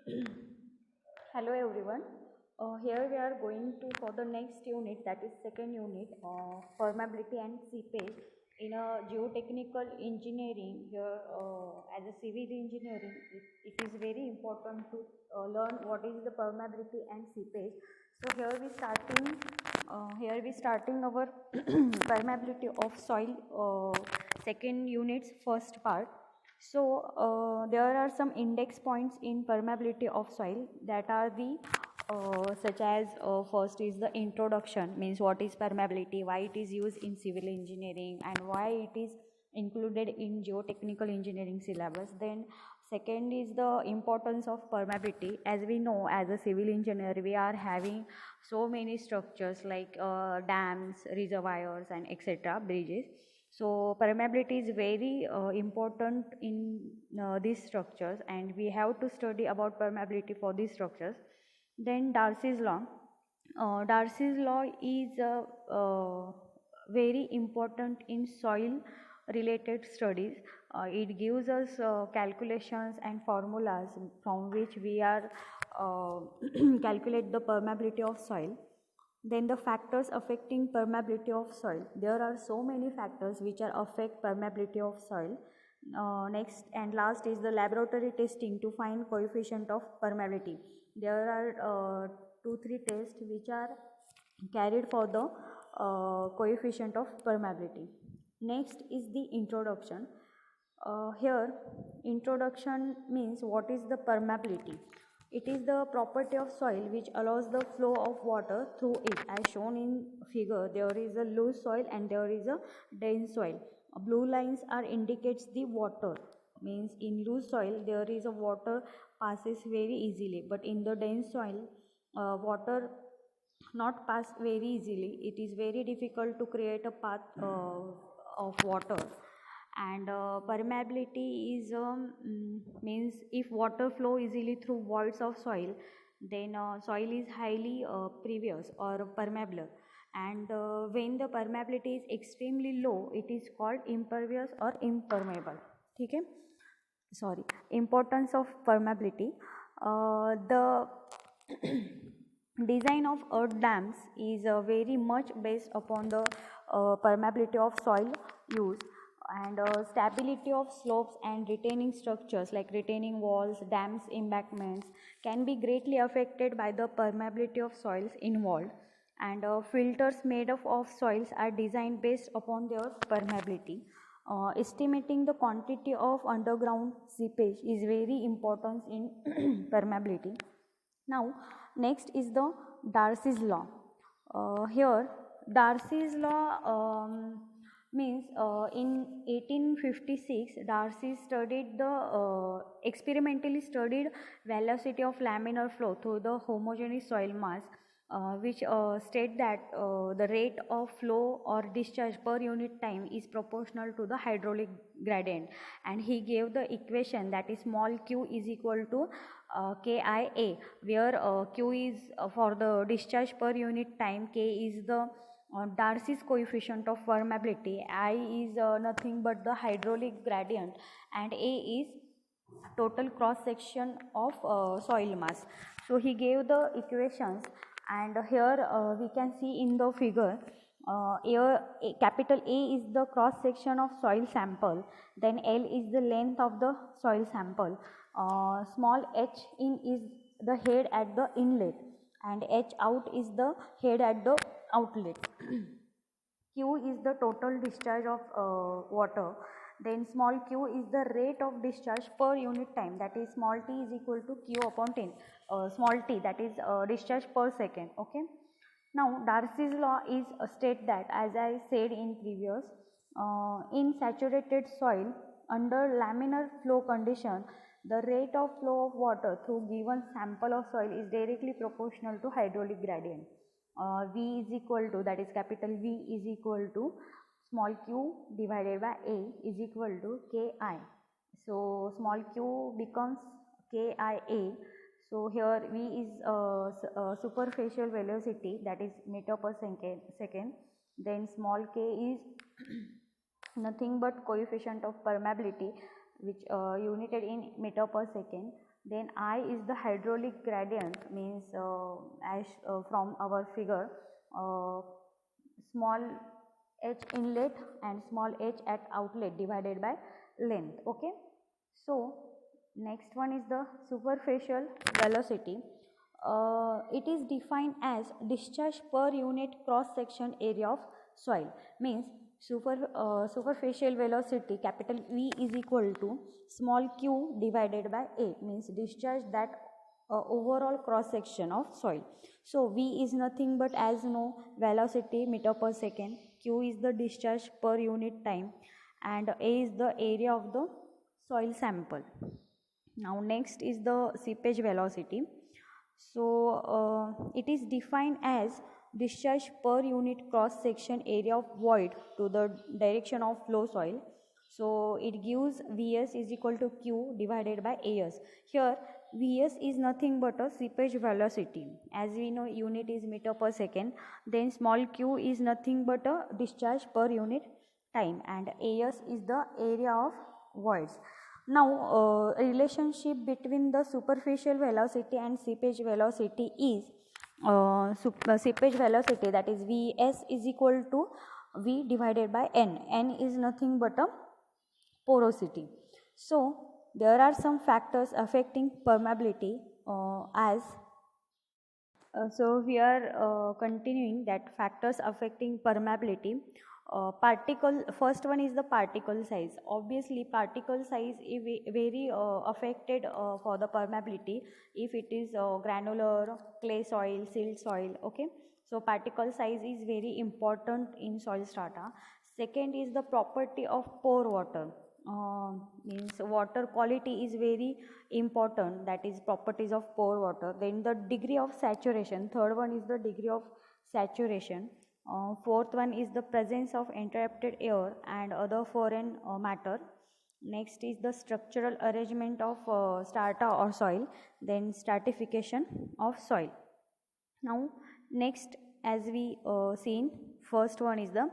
Hello everyone. Here we are going to for the next unit, that is second unit, permeability and seepage in a geotechnical engineering. Here as a civil engineering, it is very important to learn what is the permeability and seepage. So here we starting our permeability of soil, second unit's first part. So there are some index points in permeability of soil, that are the such as first is the introduction, means what is permeability, why it is used in civil engineering, and why it is included in geotechnical engineering syllabus. Then second is the importance of permeability. As we know, as a civil engineer, we are having so many structures like dams, reservoirs, and etc., bridges. So permeability is very important in these structures, and we have to study about permeability for these structures. Then Darcy's law. Darcy's law is very important in soil related studies. It gives us calculations and formulas from which we are calculate the permeability of soil. Then the factors affecting permeability of soil. There are so many factors which are affect permeability of soil. Next and last is the laboratory testing to find coefficient of permeability. There are 2-3 tests which are carried for the coefficient of permeability. Next is the introduction. Here introduction means what is the permeability. It is the property of soil which allows the flow of water through it. As shown in figure, there is a loose soil and there is a dense soil. Blue lines are indicates the water, means in loose soil there is a water passes very easily, but in the dense soil water not pass very easily. It is very difficult to create a path of water. And permeability is means if water flow easily through voids of soil, then soil is highly pervious or permeable. And when the permeability is extremely low, it is called impervious or impermeable. Okay? Sorry. Importance of permeability. The design of earth dams is very much based upon the permeability of soil use. And stability of slopes and retaining structures like retaining walls, dams, embankments can be greatly affected by the permeability of soils involved. And filters made up of soils are designed based upon their permeability. Estimating the quantity of underground seepage is very important in permeability. Now next is the Darcy's law. Here Darcy's law means in 1856 Darcy studied the experimentally studied velocity of laminar flow through the homogeneous soil mass, which state that the rate of flow or discharge per unit time is proportional to the hydraulic gradient. And he gave the equation, that is small q is equal to KIA, where q is for the discharge per unit time, k is the Darcy's coefficient of permeability, I is nothing but the hydraulic gradient, and A is total cross section of soil mass. So he gave the equations, and here we can see in the figure, capital A is the cross section of soil sample, then L is the length of the soil sample, small h in is the head at the inlet, and h out is the head at the outlet. Q is the total discharge of water. Then small q is the rate of discharge per unit time, that is small t is equal to q upon 10, small t, that is discharge per second. Okay. Now Darcy's law is state that, as I said in previous, in saturated soil under laminar flow condition, the rate of flow of water through given sample of soil is directly proportional to hydraulic gradient. V is equal to, that is capital V is equal to small q divided by A is equal to Ki. So small q becomes Kia. So here V is superficial velocity, that is meter per second. Then small k is nothing but coefficient of permeability, which united in meter per second. Then I is the hydraulic gradient, means as from our figure, small h inlet and small h at outlet divided by length. Okay, so next one is the superficial velocity. It is defined as discharge per unit cross section area of soil, means superficial velocity capital V is equal to small q divided by A, means discharge that overall cross section of soil. So V is nothing but, as you know, velocity meter per second, Q is the discharge per unit time, and A is the area of the soil sample. Now next is the seepage velocity. So it is defined as discharge per unit cross section area of void to the direction of flow soil. So it gives Vs is equal to Q divided by As. Here Vs is nothing but a seepage velocity, as we know unit is meter per second. Then small q is nothing but a discharge per unit time, and As is the area of voids. Now relationship between the superficial velocity and seepage velocity is seepage velocity, that is Vs is equal to V divided by N. N is nothing but a porosity. So there are some factors affecting permeability so we are continuing that factors affecting permeability. First one is the particle size. Obviously particle size is very affected for the permeability if it is granular, clay soil, silt soil. Okay, so particle size is very important in soil strata. Second is the property of pore water. Means water quality is very important, that is properties of pore water. Then the degree of saturation, third one is the degree of saturation. Fourth one is the presence of interrupted air and other foreign matter. Next is the structural arrangement of strata or soil. Then stratification of soil. Now next, as we seen, first one is the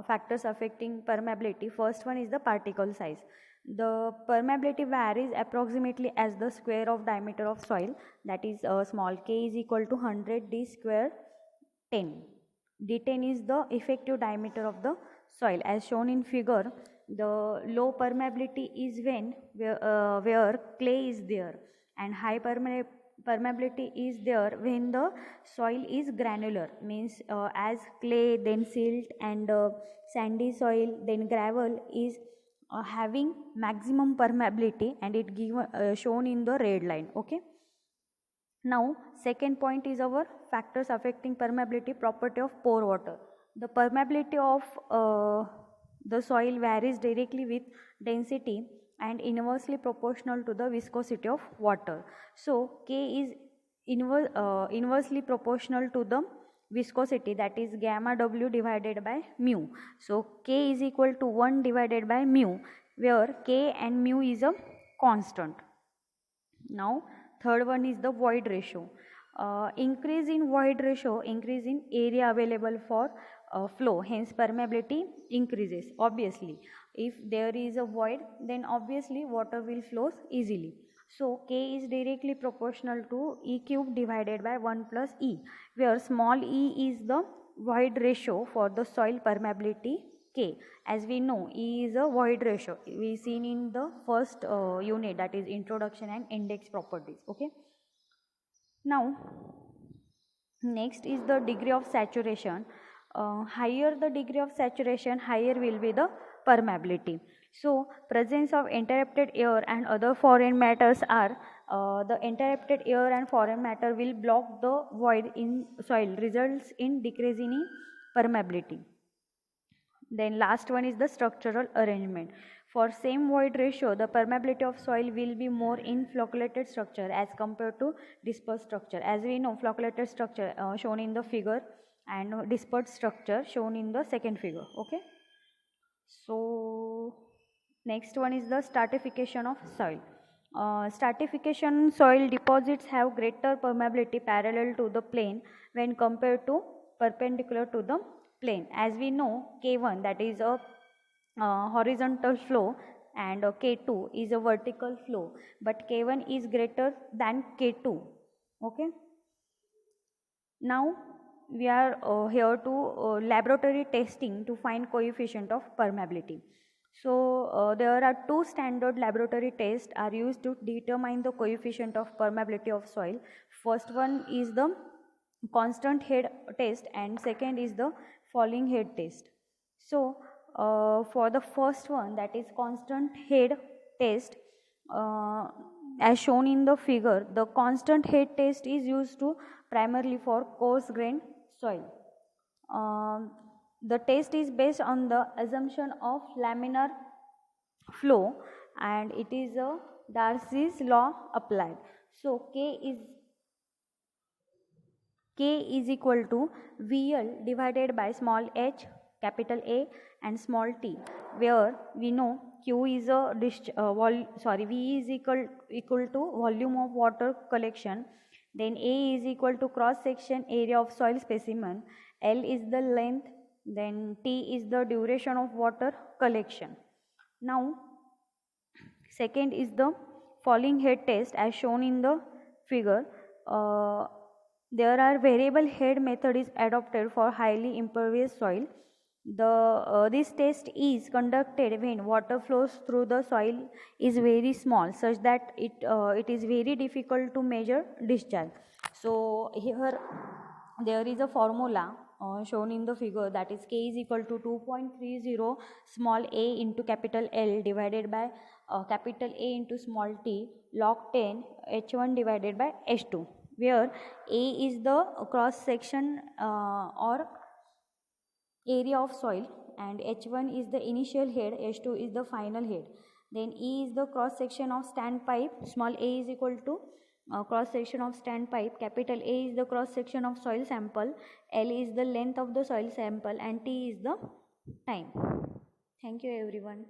factors affecting permeability. First one is the particle size. The permeability varies approximately as the square of diameter of soil, that is small k is equal to 100 d square 10. d10 is the effective diameter of the soil. As shown in figure, the low permeability is when where clay is there, and high permeability is there when the soil is granular, means as clay, then silt, and sandy soil, then gravel is having maximum permeability, and it given shown in the red line. Okay, now second point is our factors affecting permeability, property of pore water. The permeability of the soil varies directly with density and inversely proportional to the viscosity of water. So K is inversely proportional to the viscosity, that is gamma W divided by mu. So K is equal to 1 divided by mu, where K and mu is a constant. Now third one is the void ratio. Increase in void ratio, increase in area available for flow, hence permeability increases. Obviously if there is a void, then obviously water will flow easily. So K is directly proportional to E cube divided by 1 plus E, where small e is the void ratio for the soil permeability K. As we know, E is a void ratio, we seen in the first unit, that is introduction and index properties. Okay, now next is the degree of saturation. Higher the degree of saturation, higher will be the permeability. So presence of interrupted air and other foreign matters are the interrupted air and foreign matter will block the void in soil, results in decrease in permeability. Then last one is the structural arrangement. For same void ratio, the permeability of soil will be more in flocculated structure as compared to dispersed structure. As we know, flocculated structure shown in the figure and dispersed structure shown in the second figure. Okay, so next one is the stratification of soil. Stratification soil deposits have greater permeability parallel to the plane when compared to perpendicular to the plane. As we know, K1, that is a horizontal flow, and K2 is a vertical flow, but K1 is greater than K2. Okay. Now we are here to laboratory testing to find coefficient of permeability. So there are two standard laboratory tests are used to determine the coefficient of permeability of soil. First one is the constant head test and second is the falling head test. So for the first one, that is constant head test, as shown in the figure, the constant head test is used to primarily for coarse grained soil. The test is based on the assumption of laminar flow and it is a Darcy's law applied. So K is equal to VL divided by small h, capital A and small t, where we know Q is a V is equal to volume of water collection, then A is equal to cross section area of soil specimen, L is the length, then T is the duration of water collection. Now second is the falling head test as shown in the figure. There are variable head method is adopted for highly impervious soil. This test is conducted when water flows through the soil is very small, such that it is very difficult to measure discharge. So here there is a formula shown in the figure, that is K is equal to 2.30 small a into capital L divided by capital A into small t log 10 H1 divided by H2, where A is the cross section or area of soil and H1 is the initial head, H2 is the final head. Then E is the cross section of standpipe, small a is equal to cross section of standpipe, capital A is the cross section of soil sample, L is the length of the soil sample and T is the time. Thank you everyone.